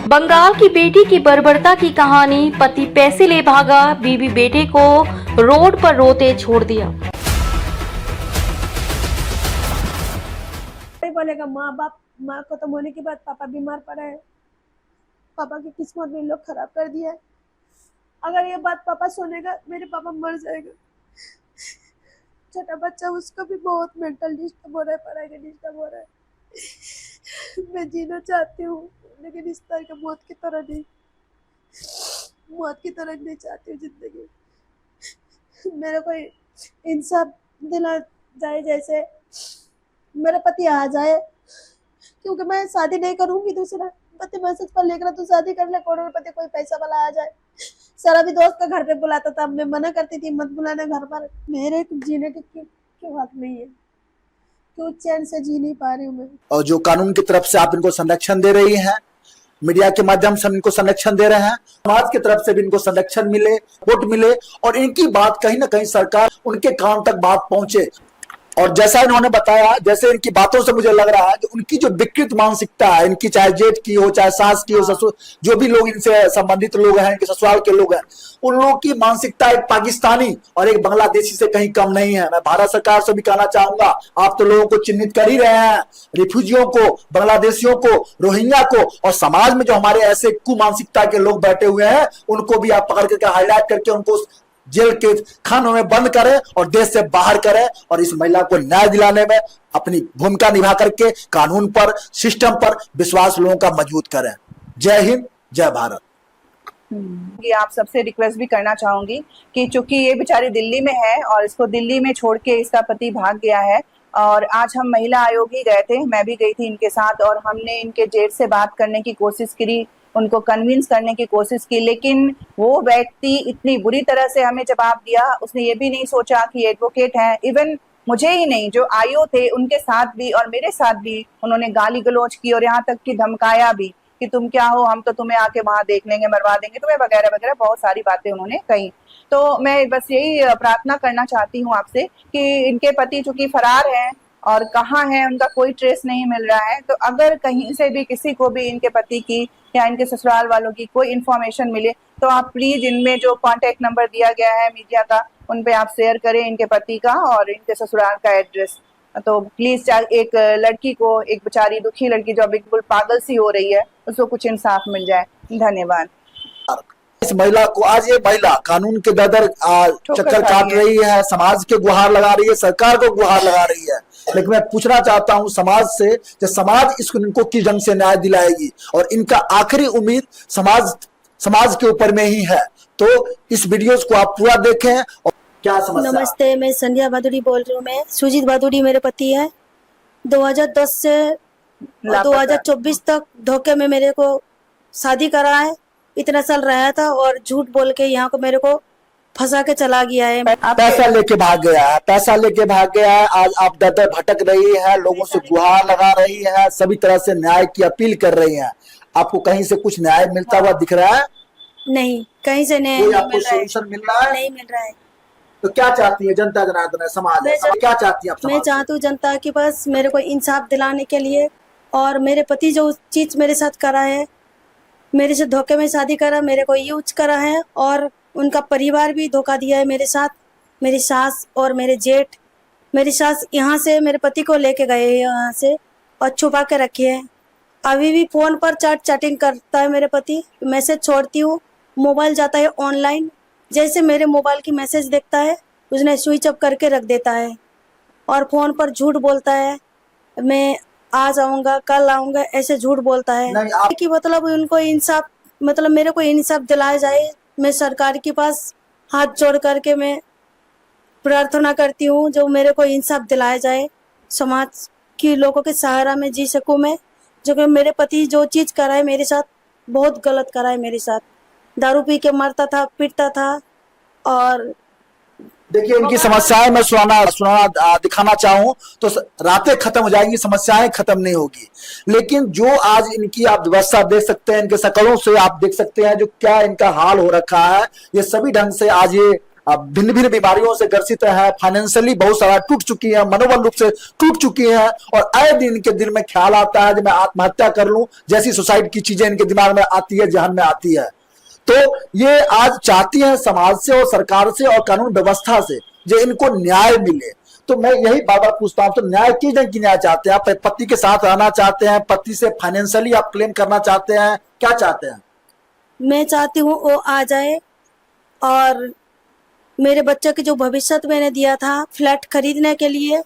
बंगाल की बेटी की बर्बरता की कहानी। पति पैसे ले भागा, बीवी बेटे को रोड पर रोते छोड़ दिया। बोलेगा माँ खत्म होने के बाद पापा बीमार पड़ा है, पापा की किस्मत में लोग खराब कर दिया है। अगर ये बात पापा सुनेगा मेरे पापा मर जाएगा। छोटा बच्चा, उसको भी बहुत मेंटल डिस्टर्ब हो रहा है, पढ़ाई का डिस्टर्ब हो रहा है। मैं जीना चाहती हूँ लेकिन इस तरह का मौत की तरह नहीं चाहती हूँ जिंदगी। मेरे को इंसाफ दिला जाए, जैसे मेरा पति आ जाए, क्योंकि मैं शादी नहीं करूंगी दूसरा पति मैसेज पर लेकर तो शादी कर ले, करोड़पति कोई पैसा वाला आ जाए। सारा भी दोस्त का घर पे बुलाता था, मैं मना करती थी मत बुलाना घर पर। मेरे जीने के क्यों हक नहीं है, क्यों चैन से जी नहीं पा रही हूँ मैं। और जो कानून की तरफ से आप इनको संरक्षण दे रही हैं, मीडिया के माध्यम से इनको संरक्षण दे रहे हैं, समाज की तरफ से भी इनको संरक्षण मिले, वोट मिले और इनकी बात कहीं ना कहीं सरकार उनके कान तक बात पहुंचे। और जैसा इन्होंने बताया, जैसे इनकी बातों से मुझे लग रहा है कि उनकी जो विकृत मानसिकता है, इनकी चाहे जेठ की हो, चाहे सास की हो, ससुर, जो भी लोग इनसे संबंधित लोग हैं, इनके ससुराल के लोग हैं, उन लोगों की मानसिकता एक पाकिस्तानी और एक बांग्लादेशी से कहीं कम नहीं है। मैं भारत सरकार से भी कहना चाहूंगा, आप तो लोगों को चिन्हित कर ही रहे हैं, रिफ्यूजियों को, बांग्लादेशियों को, रोहिंग्या को, और समाज में जो हमारे ऐसे कुमानसिकता के लोग बैठे हुए हैं उनको भी आप पकड़ करके हाईलाइट करके उनको जेल के खानों में बंद करें और देश से बाहर करें और इस महिला को न्याय दिलाने में अपनी भूमिका निभा करके कानून पर, सिस्टम पर विश्वास लोगों का मजबूत करें। जय हिंद, जय भारत। आप सबसे रिक्वेस्ट भी करना चाहूंगी कि चूंकि ये बेचारी दिल्ली में है और इसको दिल्ली में छोड़ के इसका पति भाग गया है, और आज हम महिला आयोग ही गए थे, मैं भी गई थी इनके साथ, और हमने इनके जेठ से बात करने की कोशिश करी, उनको कन्विंस करने की कोशिश की, लेकिन वो व्यक्ति इतनी बुरी तरह से हमें जवाब दिया। उसने ये भी नहीं सोचा कि एडवोकेट है, इवन मुझे ही नहीं, जो आईओ थे उनके साथ भी और मेरे साथ भी उन्होंने गाली गलौज की और यहाँ तक कि धमकाया भी कि तुम क्या हो, हम तो तुम्हें आके वहां देख लेंगे, मरवा देंगे तुम्हें, वगैरह वगैरह बहुत सारी बातें उन्होंने कही। तो मैं बस यही प्रार्थना करना चाहती हूँ आपसे कि इनके पति चूंकि फरार हैं और कहाँ है उनका कोई ट्रेस नहीं मिल रहा है, तो अगर कहीं से भी किसी को भी इनके पति की या इनके ससुराल वालों की कोई इन्फॉर्मेशन मिले तो आप प्लीज इनमें जो कांटेक्ट नंबर दिया गया है मीडिया का, उन पे आप शेयर करें इनके पति का और इनके ससुराल का एड्रेस। तो प्लीज एक लड़की को, एक बेचारी दुखी लड़की जो बिल्कुल पागल सी हो रही है, उसको कुछ इंसाफ मिल जाए। धन्यवाद। इस महिला को, आज ये महिला कानून के दर चक्कर काट रही है, समाज के गुहार लगा रही है, सरकार को गुहार लगा रही है, लेकिन मैं पूछना चाहता हूं समाज से कि समाज इनको किस ढंग से न्याय दिलाएगी, और इनका आखिरी उम्मीद समाज के ऊपर में ही है। तो इस वीडियोस को आप पूरा देखें। और क्या समस्या? नमस्ते, मैं संध्या भादुड़ी बोल रही हूँ। मैं सुजीत भादुड़ी मेरे पति है। 2010 से 2024 तक धोखे में मेरे को शादी करा है, इतना साल रहा था और झूठ बोल के यहाँ को मेरे को फंसा के चला गया है। पैसा लेके भाग गया है। आज आप दर दर भटक रही है, लोगों से गुहार लगा रही है, सभी तरह से न्याय की अपील कर रही है। आपको कहीं से कुछ न्याय मिलता हुआ दिख रहा है? नहीं, कहीं से न्याय कोई नहीं आपको मिल रहा है। सोल्यूशन मिल रहा है? नहीं मिल रहा है। तो क्या चाहती है जनता जनार्दन है, समाज है, क्या चाहती है आप? मैं चाहती हूँ जनता की बस मेरे को इंसाफ दिलाने के लिए, और मेरे पति जो चीज मेरे साथ करा है, मेरे से धोखे में शादी करा, मेरे को यूज करा है, और उनका परिवार भी धोखा दिया है मेरे साथ। मेरी सास और मेरे जेठ, मेरी सास यहाँ से मेरे पति को लेके गए हैं यहाँ से और छुपा के रखे है। अभी भी फोन पर चैटिंग करता है मेरे पति, मैसेज छोड़ती हूँ, मोबाइल जाता है ऑनलाइन, जैसे मेरे मोबाइल की मैसेज देखता है उसने स्विच ऑफ करके रख देता है, और फोन पर झूठ बोलता है, मैं आज आऊँगा, कल आऊँगा, ऐसे झूठ बोलता है कि मतलब उनको इंसाफ, मतलब मेरे को इंसाफ दिलाया जाए। मैं सरकार के पास हाथ जोड़ करके मैं प्रार्थना करती हूँ जो मेरे को इंसाफ दिलाया जाए, समाज के लोगों के सहारा में जी सकूँ मैं। जो कि मेरे पति जो चीज़ करा है मेरे साथ, बहुत गलत करा है मेरे साथ। दारू पी के मरता था, पीटता था। और देखिए इनकी समस्याएं मैं सुनाना दिखाना चाहूं तो रातें खत्म हो जाएंगी, समस्याएं खत्म नहीं होगी। लेकिन जो आज इनकी आप व्यवस्था देख सकते हैं, इनके शकलों से आप देख सकते हैं जो क्या इनका हाल हो रखा है। ये सभी ढंग से आज ये भिन्न भिन्न बीमारियों से ग्रसित है, फाइनेंशियली बहुत सारा टूट चुकी है, मनोबल रूप से टूट चुकी है, और आए दिन इनके दिल में ख्याल आता है कि मैं आत्महत्या कर लूं जैसी सुसाइड की चीजें इनके दिमाग में आती है, जहन में आती है। तो ये आज चाहती है समाज से और सरकार से और कानून व्यवस्था से जो इनको न्याय मिले। तो मैं यही बार बार पूछता हूं, तो न्याय किस ढंग की न्याय चाहते हैं आप? पति के साथ रहना चाहते हैं, पति से फाइनेंशियली आप क्लेम करना चाहते हैं, क्या चाहते हैं? मैं चाहती हूँ वो आ जाए और मेरे बच्चे के जो भविष्य मैंने दिया था फ्लैट खरीदने के लिए,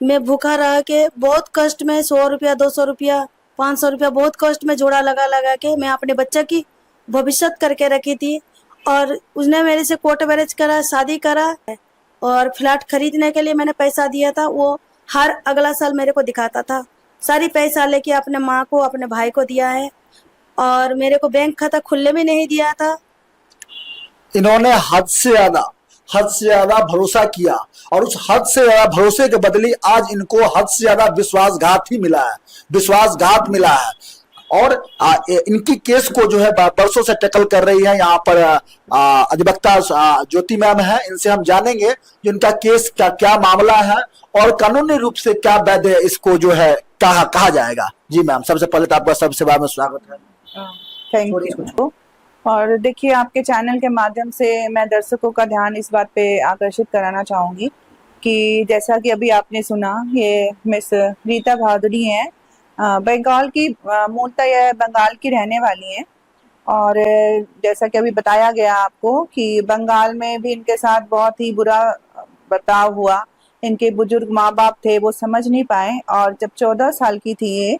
मैं भूखा रह के बहुत कष्ट में 100 रुपया 200 रुपया 500 रुपया बहुत कष्ट में जोड़ा लगा लगा के मैं अपने बच्चे की भविष्य करके रखी थी, और उसने मेरे से कोर्ट मैरिज करा, शादी करा, और फ्लैट खरीदने के लिए मैंने पैसा दिया था। वो हर अगला साल मेरे को दिखाता था, सारी पैसा लेके अपने माँ को अपने भाई को दिया है, और मेरे को बैंक खाता खुलने में नहीं दिया था। इन्होंने हद से ज्यादा भरोसा किया, और उस हद से ज्यादा भरोसे के बदले आज इनको हद से ज्यादा विश्वासघात मिला है। और इनकी केस को जो है बरसों से टैकल कर रही है यहाँ पर अधिवक्ता ज्योति मैम है। इनसे हम जानेंगे जो इनका केस का क्या मामला है और कानूनी रूप से क्या वैध है, इसको जो है कहा जाएगा। जी मैम, सबसे पहले तो आपका सबसे बार में स्वागत है। Thank you. और देखिए, आपके चैनल के माध्यम से मैं दर्शकों का ध्यान इस बात पे आकर्षित कराना चाहूँगी कि जैसा कि अभी आपने सुना, ये मिस रीता भादुड़ी हैं, बंगाल की, मूलतः यह बंगाल की रहने वाली हैं, और जैसा कि अभी बताया गया आपको कि बंगाल में भी इनके साथ बहुत ही बुरा बर्ताव हुआ। इनके बुजुर्ग माँ बाप थे, वो समझ नहीं पाए, और जब 14 साल की थी, ये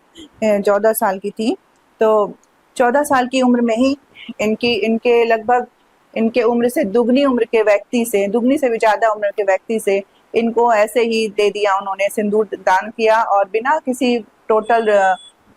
14 साल की थी, तो 14 साल की उम्र में ही इनके लगभग इनके उम्र से दुगनी उम्र के व्यक्ति से, दुगनी से भी ज्यादा उम्र के व्यक्ति से इनको ऐसे ही दे दिया, उन्होंने सिंदूर दान किया और बिना किसी टोटल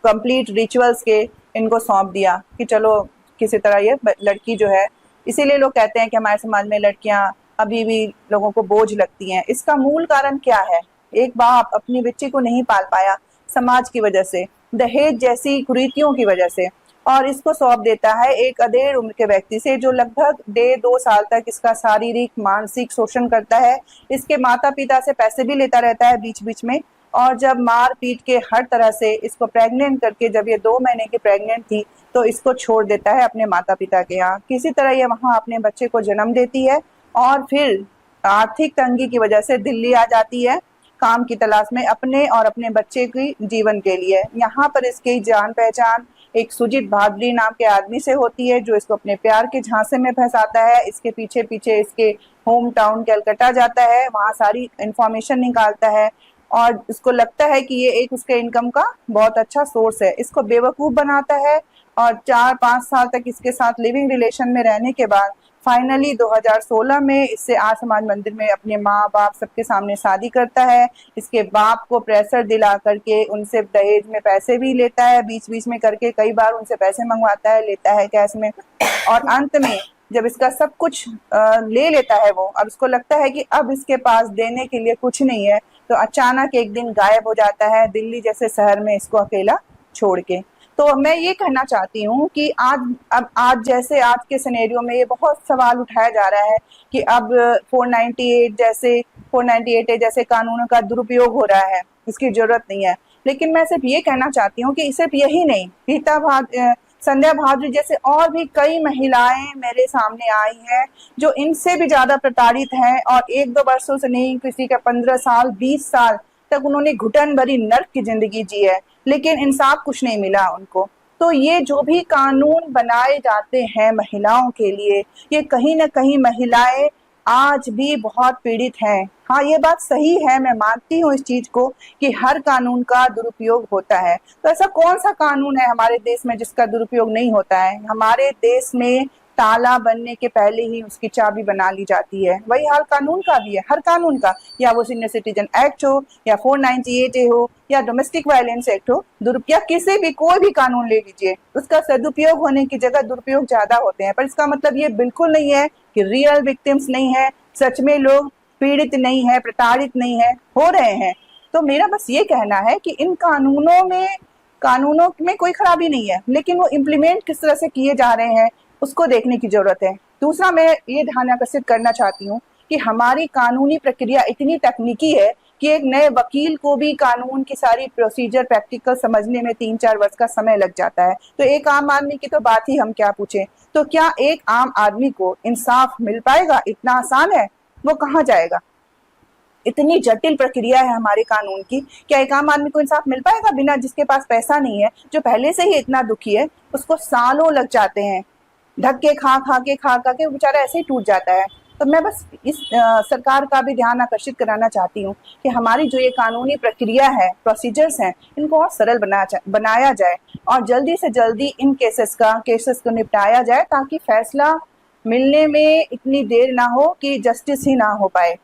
कंप्लीट रिचुअल्स के इनको सौंप दिया कि चलो किसी तरह ये लड़की जो है, इसीलिए लोग कहते हैं कि हमारे समाज में लड़कियां अभी भी लोगों को बोझ लगती हैं। इसका मूल कारण क्या है? एक बाप अपनी बच्ची को नहीं पाल पाया समाज की वजह से, दहेज जैसी कुरीतियों की वजह से, और इसको सौंप देता है एक अधेड़ उम्र के व्यक्ति से जो लगभग 1.5-2 साल तक इसका शारीरिक मानसिक शोषण करता है। इसके माता पिता से पैसे भी लेता रहता है बीच बीच में, और जब मार पीट के हर तरह से इसको प्रेग्नेंट करके, जब ये 2 महीने की प्रेग्नेंट थी, तो इसको छोड़ देता है अपने माता पिता के यहाँ। किसी तरह ये वहाँ अपने बच्चे को जन्म देती है, और फिर आर्थिक तंगी की वजह से दिल्ली आ जाती है काम की तलाश में अपने और अपने बच्चे की जीवन के लिए। यहाँ पर इसकी जान पहचान एक सुजीत भादुड़ी नाम के आदमी से होती है, जो इसको अपने प्यार के झांसे में फंसाता है। इसके पीछे पीछे इसके होम टाउन कलकत्ता जाता है, वहाँ सारी इंफॉर्मेशन निकालता है, और इसको लगता है कि ये एक उसके इनकम का बहुत अच्छा सोर्स है। इसको बेवकूफ़ बनाता है, और 4-5 साल तक इसके साथ लिविंग रिलेशन में रहने के बाद फाइनली 2016 में इससे आर्य समाज मंदिर में अपने माँ बाप सबके सामने शादी करता है। इसके बाप को प्रेशर दिला करके उनसे दहेज में पैसे भी लेता है, बीच बीच में करके कई बार उनसे पैसे मंगवाता है, लेता है कैश में, और अंत में जब इसका सब कुछ ले लेता है वो, और उसको लगता है कि अब इसके पास देने के लिए कुछ नहीं है, तो अचानक एक दिन गायब हो जाता है दिल्ली जैसे शहर में इसको अकेला छोड़ के। तो मैं ये कहना चाहती हूँ कि आज जैसे आज के सिनेरियो में ये बहुत सवाल उठाया जा रहा है कि अब 498 जैसे कानूनों का दुरुपयोग हो रहा है, इसकी जरूरत नहीं है। लेकिन मैं सिर्फ ये कहना चाहती हूँ कि सिर्फ यही नहीं, संध्या भादुड़ी जैसे और भी कई महिलाएं मेरे सामने आई हैं जो इनसे भी ज्यादा प्रताड़ित हैं, और 1-2 वर्षों से नहीं, किसी का 15 साल 20 साल तक उन्होंने घुटन भरी नर्क की जिंदगी जी है, लेकिन इंसाफ कुछ नहीं मिला उनको। तो ये जो भी कानून बनाए जाते हैं महिलाओं के लिए, ये कहीं ना कहीं महिलाएं आज भी बहुत पीड़ित हैं। हाँ, ये बात सही है, मैं मानती हूँ इस चीज को कि हर कानून का दुरुपयोग होता है। तो ऐसा कौन सा कानून है हमारे देश में जिसका दुरुपयोग नहीं होता है? हमारे देश में ताला बनने के पहले ही उसकी चाबी बना ली जाती है। वही हाल कानून का भी है, हर कानून का, या वो सीनियर सिटीजन एक्ट हो, या 498 हो, या डोमेस्टिक वायलेंस एक्ट हो, या किसी भी कोई भी कानून ले लीजिए, उसका सदुपयोग होने की जगह दुरुपयोग ज्यादा होते हैं। पर इसका मतलब ये बिल्कुल नहीं है कि रियल विक्टिम्स नहीं है, सच में लोग पीड़ित नहीं है, प्रताड़ित नहीं है, हो रहे हैं। तो मेरा बस ये कहना है कि इन कानूनों में कोई खराबी नहीं है, लेकिन वो इम्प्लीमेंट किस तरह से किए जा रहे हैं उसको देखने की जरूरत है। दूसरा मैं ये ध्यान आकर्षित करना चाहती हूँ कि हमारी कानूनी प्रक्रिया इतनी तकनीकी है कि एक नए वकील को भी कानून की सारी प्रोसीजर प्रैक्टिकल समझने में 3-4 वर्ष का समय लग जाता है। तो एक आम आदमी की तो बात ही हम क्या पूछें। तो क्या एक आम आदमी को इंसाफ मिल पाएगा? इतना आसान है? वो कहाँ जाएगा? इतनी जटिल प्रक्रिया है हमारे कानून की। क्या एक आम आदमी को इंसाफ मिल पाएगा बिना, जिसके पास पैसा नहीं है, जो पहले से ही इतना दुखी है, उसको सालों लग जाते हैं, धक्के खा के वो बेचारा ऐसे ही टूट जाता है। तो मैं बस इस सरकार का भी ध्यान आकर्षित कराना चाहती हूँ कि हमारी जो ये कानूनी प्रक्रिया है, प्रोसीजर्स हैं, इनको और सरल बनाया जाए और जल्दी से जल्दी इन केसेस को निपटाया जाए, ताकि फैसला मिलने में इतनी देर ना हो कि जस्टिस ही ना हो पाए।